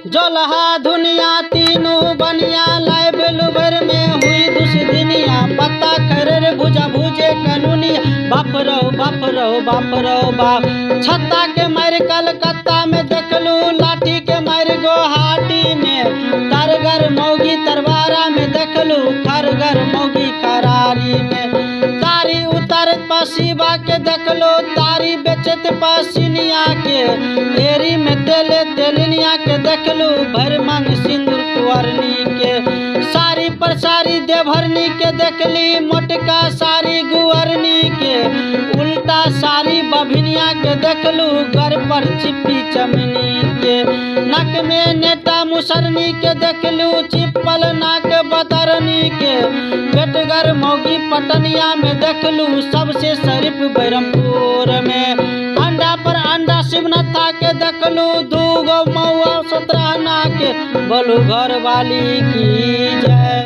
जोलहा धुनिया तीनों बनिया लाए बेलुबर में हुई दुस दिनिया पत्ता खरे भुजा भुजे कनुनिया बाप रहो बाप रहो बाप रहो बाप। छत्ता के मार कलकत्ता में देखलू लाठी के मार गुवाहाटी में तरगर मौगी तरवारा में देखलू खरगर मौगी खरारी में। तारी उतर पसीबा के देखलो तारी बेचत पसीनिया के एरी में तेले तेलनिया के देखलू भर मंग सिंदूर कुंवरनी के। सारी पर सारी देवहरनी के देखली मोटका सारी गुवरनी के उल्टा सारी बभिनिया के देखलू घर पर चिप्पी चमनी के। नक में नेटा मुसरनी के देखलू चिप्पल नाक बदरनी के। बेटगर मौगी पटनिया में देखलू सबसे शरीफ बैरमपुर में। अंडा पर अंडा शिवनाथा के देखलू दूगो मौआ सतरहना के। बोलू घर वाली की जय।